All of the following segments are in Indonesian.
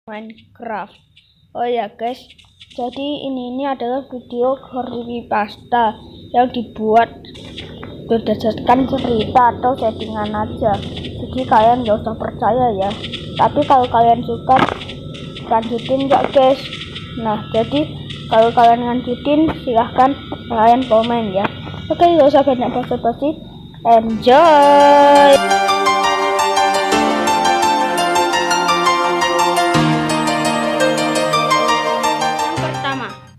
Minecraft. Oh ya guys, jadi ini adalah video creepypasta yang dibuat berdasarkan cerita atau settingan aja. Jadi kalian gak usah percaya ya. Tapi kalau kalian suka, lanjutin ya guys. Nah, jadi kalau kalian lanjutin, silahkan kalian komen ya. Oke, gak usah banyak basa-basi. Enjoy.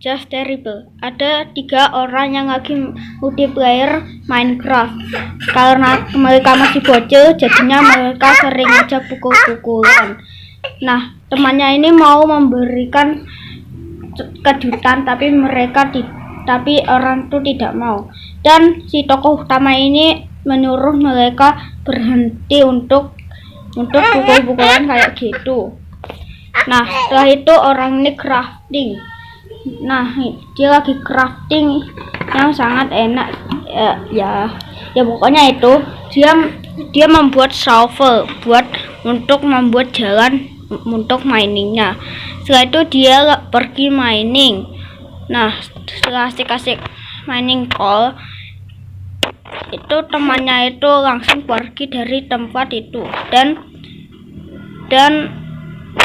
Just Terrible. Ada 3 orang yang lagi multiplayer Minecraft. Karena mereka masih bocil, jadinya mereka sering aja pukul-pukulan. Nah, temannya ini mau memberikan kejutan, tapi orang itu tidak mau. Dan si tokoh utama ini menyuruh mereka berhenti untuk pukul-pukulan kayak gitu. Nah, setelah itu orang ini crafting. Nah, dia lagi crafting yang sangat enak ya pokoknya itu dia membuat shovel untuk membuat jalan untuk miningnya. Setelah itu dia pergi mining. Nah, setelah asik-asik mining call itu, temannya itu langsung pergi dari tempat itu dan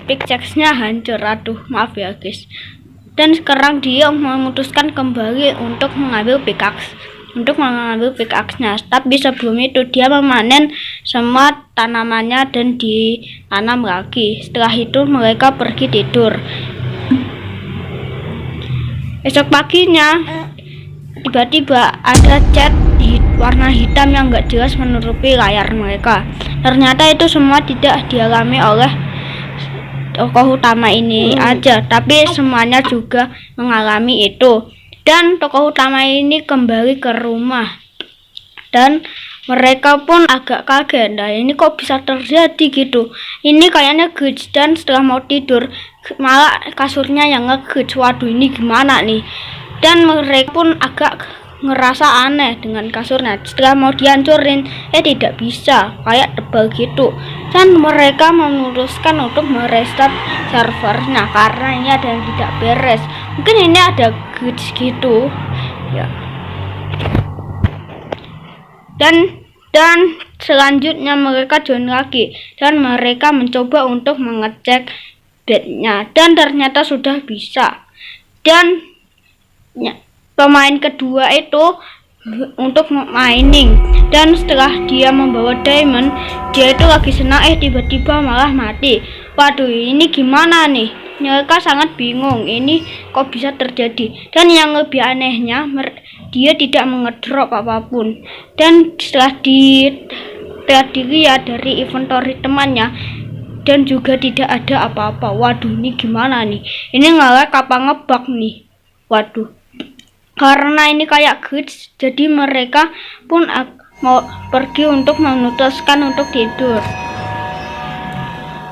pickaxe-nya hancur. Aduh, maaf ya guys. Dan sekarang dia memutuskan kembali untuk mengambil pickaxe-nya. Tapi sebelum itu dia memanen semua tanamannya dan ditanam lagi. Setelah itu mereka pergi tidur. Esok paginya tiba-tiba ada cat warna hitam yang gak jelas menutupi layar mereka. Ternyata itu semua tidak dialami oleh tokoh utama ini aja, tapi semuanya juga mengalami itu. Dan tokoh utama ini kembali ke rumah dan mereka pun agak kaget. Nah, ini kok bisa terjadi gitu, ini kayaknya glitch. Dan setelah mau tidur malah kasurnya yang nge-glitch. Waduh, ini gimana nih? Dan mereka pun agak ngerasa aneh dengan kasurnya. Setelah mau dihancurin, tidak bisa, kayak tebal gitu. Dan mereka memutuskan untuk merestart servernya karena ini ada yang tidak beres. Mungkin ini ada glitch gitu ya. Dan selanjutnya mereka join lagi dan mereka mencoba untuk mengecek bednya dan ternyata sudah bisa. Dan ya, pemain kedua itu untuk mining, dan setelah dia membawa diamond, dia itu lagi senang, tiba-tiba malah mati. Waduh, ini gimana nih? Mereka sangat bingung, ini kok bisa terjadi. Dan yang lebih anehnya, dia tidak mengedrop apapun. Dan setelah dilihat dari inventory temannya, dan juga tidak ada apa-apa. Waduh, ini gimana nih? Ini nge-lag apa ngebug nih? Waduh, karena ini kayak glitch, jadi mereka pun mau pergi untuk memutuskan untuk tidur.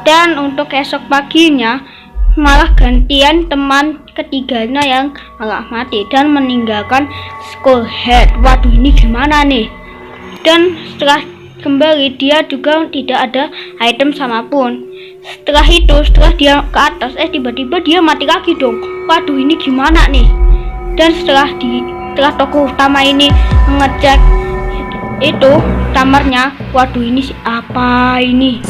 Dan untuk esok paginya malah gantian teman ketiganya yang malah mati dan meninggalkan skull head. Waduh, ini gimana nih? Dan setelah kembali, dia juga tidak ada item sama pun. Setelah dia ke atas, tiba-tiba dia mati lagi dong. Waduh, ini gimana nih? Dan setelah tokoh utama ini mengecek itu kamarnya, waduh, ini apa ini?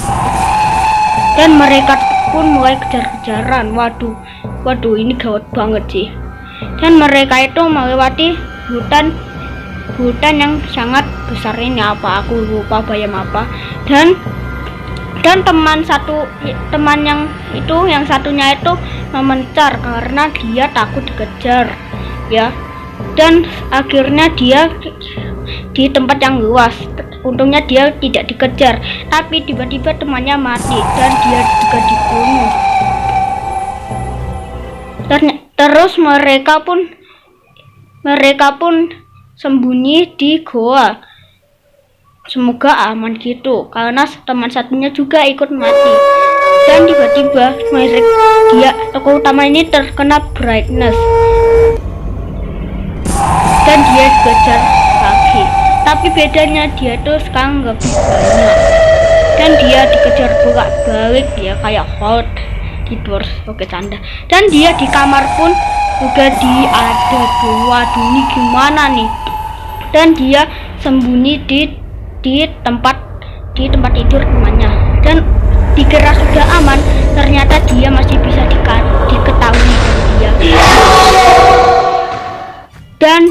Dan mereka pun mulai kejar-kejaran. Waduh, ini gawat banget sih. Dan mereka itu melewati hutan yang sangat besar ini, apa aku lupa bayam apa. Dan teman yang satunya itu memencar karena dia takut dikejar ya. Dan akhirnya dia di tempat yang luas. Untungnya dia tidak dikejar, tapi tiba-tiba temannya mati dan dia juga dibunuh. Terus mereka pun sembunyi di goa. Semoga aman gitu, karena teman satunya juga ikut mati. Dan tiba-tiba tokoh utama ini terkena brightness dan dia dikejar lagi. Tapi bedanya dia tuh sekarang lebih banyak dan dia dikejar bolak-balik ya, kayak Hulk. tidur oke canda. Dan dia di kamar pun juga ada tuh. Waduh, ini gimana nih? Dan dia sembunyi di tempat tidur temannya, dan dikira sudah aman, ternyata dia masih bisa diketahui dia. Dan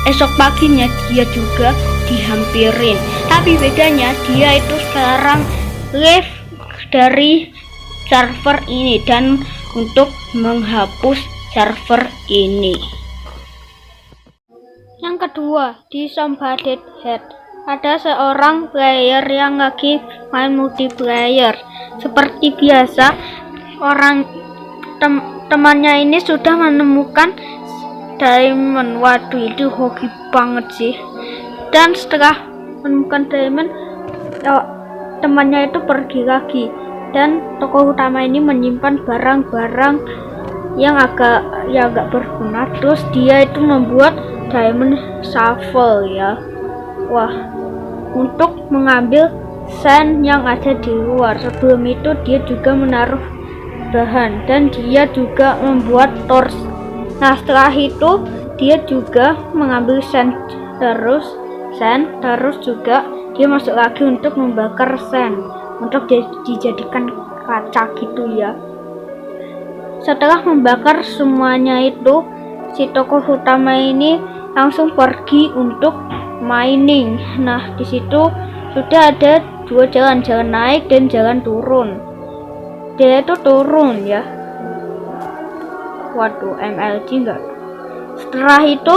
esok paginya dia juga dihampirin, tapi bedanya dia itu sekarang live dari server ini dan untuk menghapus server ini. Yang kedua, di Somebody Head ada seorang player yang lagi main multiplayer. Seperti biasa, temannya ini sudah menemukan diamond. Waduh, itu hoki banget sih. Dan setelah menemukan diamond, temannya itu pergi lagi, dan tokoh utama ini menyimpan barang-barang yang agak berguna. Terus dia itu membuat diamond shovel ya. Wah, untuk mengambil sand yang ada di luar. Sebelum itu dia juga menaruh bahan, dan dia juga membuat torch. Nah, setelah itu dia juga mengambil sand, terus juga dia masuk lagi untuk membakar sand untuk dijadikan kaca gitu ya. Setelah membakar semuanya itu, si tokoh utama ini langsung pergi untuk mining. Nah, di situ sudah ada dua jalan naik dan jalan turun. Dia itu turun ya. Waduh, MLG enggak. Setelah itu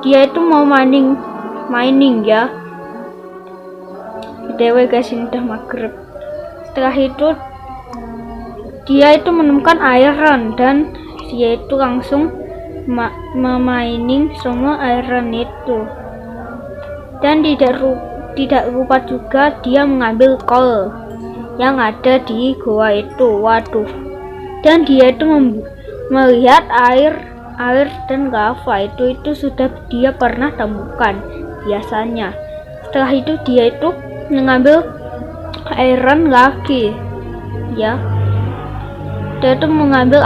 dia itu mau mining ya. BTW guys, ini udah maghrib. Setelah itu dia itu menemukan iron, dan dia itu langsung memining semua iron itu. Dan tidak lupa juga dia mengambil coal yang ada di gua itu. Waduh, dan dia itu melihat air dan lava itu sudah dia pernah temukan biasanya. Setelah itu dia itu mengambil iron lagi ya. Dia itu mengambil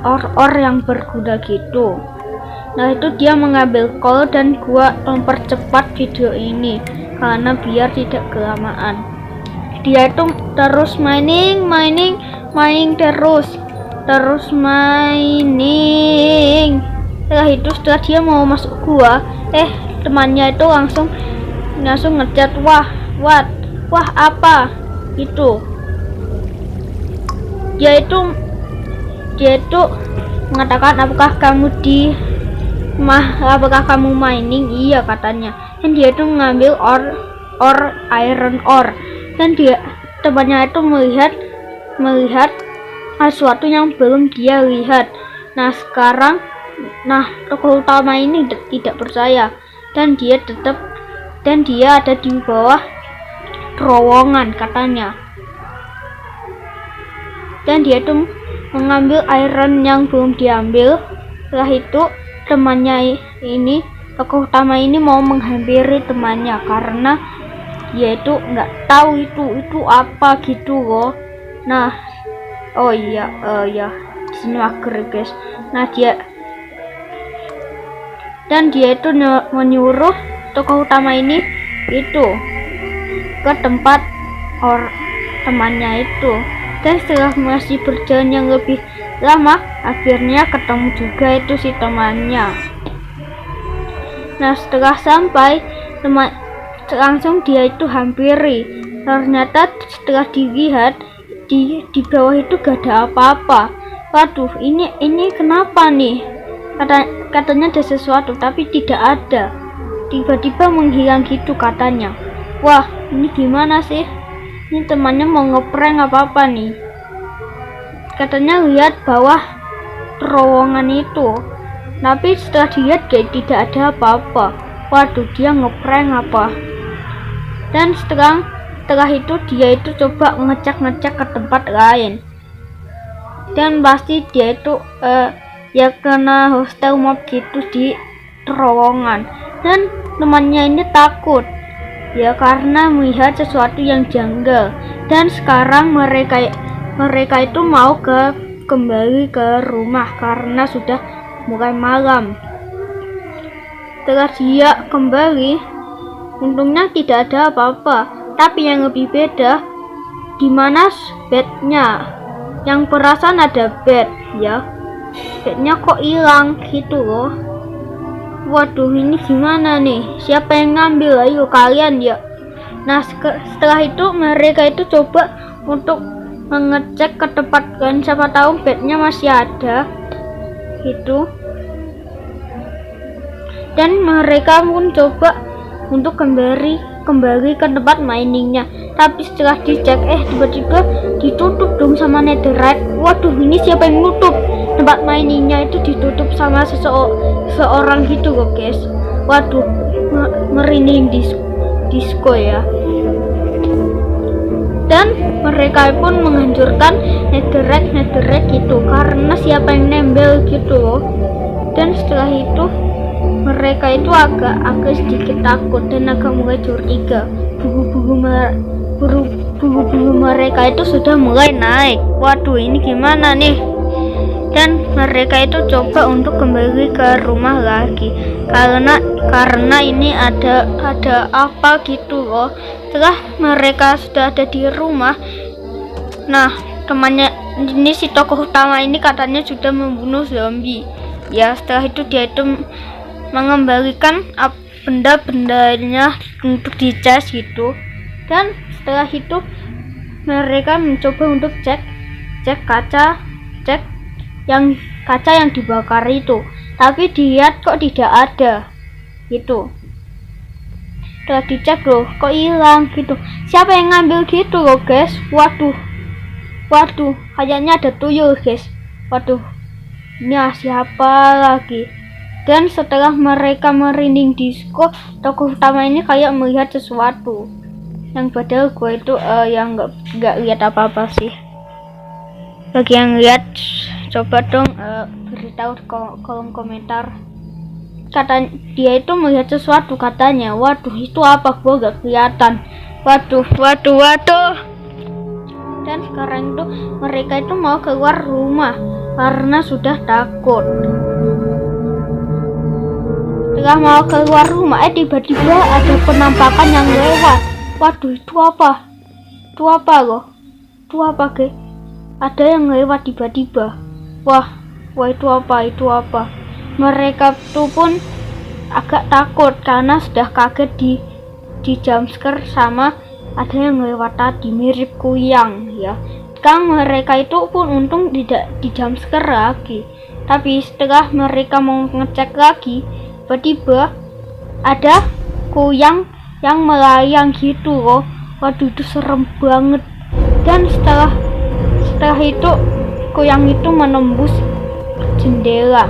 or yang berguna gitu. Nah, itu dia mengambil coal, dan gua mempercepat video ini karena biar tidak kelamaan. Dia itu terus mining terus mining. Setelah dia mau masuk gua, temannya itu langsung ngechat, wah apa itu. Dia itu mengatakan, apakah kamu mining? Iya, katanya. Dan dia itu mengambil iron ore, dan temannya itu melihat sesuatu yang belum dia lihat. Nah, tokoh utama ini tidak percaya, dan dia ada di bawah terowongan katanya. Dan dia itu mengambil iron yang belum diambil. Setelah itu temannya ini, tokoh utama ini mau menghampiri temannya karena dia itu nggak tahu itu apa gitu loh. Nah, oh iya di sini maghrib guys. Nah, dia itu menyuruh tokoh utama ini itu ke tempat temannya itu. Dan setelah masih berjalan yang lebih lama, akhirnya ketemu juga itu si temannya. Nah, setelah sampai, langsung dia itu hampiri. Ternyata setelah dilihat di bawah itu gak ada apa-apa. Waduh, ini kenapa nih? Katanya ada sesuatu, tapi tidak ada. Tiba-tiba menghilang gitu katanya. Wah, ini gimana sih? Ini temannya mau ngeprank apa nih? Katanya lihat bawah terowongan itu, tapi setelah dilihat tidak ada apa-apa. Waduh, dia ngeprank apa? Dan setelah itu dia itu coba ngecek ke tempat lain, dan pasti dia itu ya kena hostile mob gitu di terowongan. Dan temannya ini takut ya karena melihat sesuatu yang janggal. Dan sekarang mereka itu mau kembali ke rumah karena sudah mulai malam. Setelah dia kembali, untungnya tidak ada apa-apa. Tapi yang lebih beda, di mana bednya? Yang perasaan ada bed, ya. Bednya kok hilang gitu loh. Waduh, ini gimana nih? Siapa yang ngambil? Ayo kalian ya. Nah, setelah itu mereka itu coba untuk mengecek ke tempat kan, siapa tahu bednya masih ada gitu. Dan mereka pun coba untuk kembali ke tempat miningnya. Tapi setelah dicek, tiba-tiba ditutup dong sama netherite. Waduh, ini siapa yang nutup? Tempat miningnya itu ditutup sama seorang gitu loh guys. Waduh, merinding disco ya. Dan mereka pun menghancurkan netherite gitu karena siapa yang nembel gitu loh. Dan setelah itu mereka itu agak sedikit takut dan agak mulai curiga. Buku-buku mereka itu sudah mulai naik. Waduh, ini gimana nih? Dan mereka itu coba untuk kembali ke rumah lagi karena ini ada apa gitu loh. Setelah mereka sudah ada di rumah, nah temannya ini si tokoh utama ini katanya sudah membunuh zombie ya. Setelah itu dia itu mengembalikan benda-bendanya untuk dicas gitu. Dan setelah itu mereka mencoba untuk cek kaca yang dibakar itu, tapi dilihat kok tidak ada gitu. Setelah dicek loh, kok hilang gitu. Siapa yang ngambil gitu loh guys? Waduh, kayaknya ada tuyul guys. Waduh, ini siapa lagi? Dan setelah mereka merinding disco, tokoh utama ini kayak melihat sesuatu yang padahal gue itu yang nggak lihat apa-apa sih. Bagi yang lihat, coba dong beritahu di kolom komentar. Katanya dia itu melihat sesuatu katanya. Waduh, itu apa? Gua gak kelihatan. Waduh. Dan sekarang itu mereka itu mau keluar rumah karena sudah takut. Setelah mau keluar rumah, tiba-tiba ada penampakan yang lewat. Waduh, itu apa? Itu apa loh? Itu apa guys? Ada yang lewat tiba-tiba. Wah, itu apa? Mereka tuh pun agak takut karena sudah kaget di jumpscare sama ada yang lewat tadi mirip kuyang ya. Sekarang mereka itu pun untung tidak di jumpscare lagi. Tapi setelah mereka mau ngecek lagi, tiba-tiba ada kuyang yang melayang gitu loh. Waduh, itu serem banget. Dan setelah itu kuyang itu menembus jendela.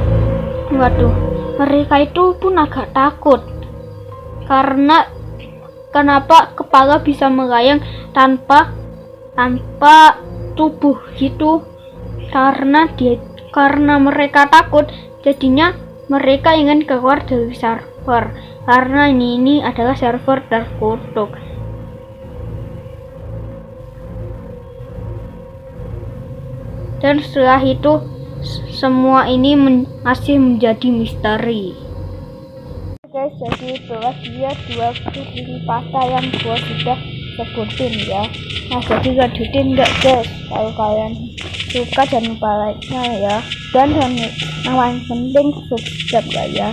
Waduh, mereka itu pun agak takut karena kenapa kepala bisa melayang tanpa tubuh gitu. Karena mereka takut, jadinya mereka ingin keluar dari server karena ini adalah server terkutuk. Dan setelah itu semua ini masih menjadi misteri. Guys, jadi itulah dia 2 creepypasta yang gua sudah sebutin ya. Nah, jadi lanjutin enggak guys? Kalau kalian suka jangan lupa like-nya ya. Dan yang paling penting subscribe ya.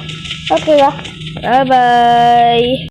Oke lah, bye bye.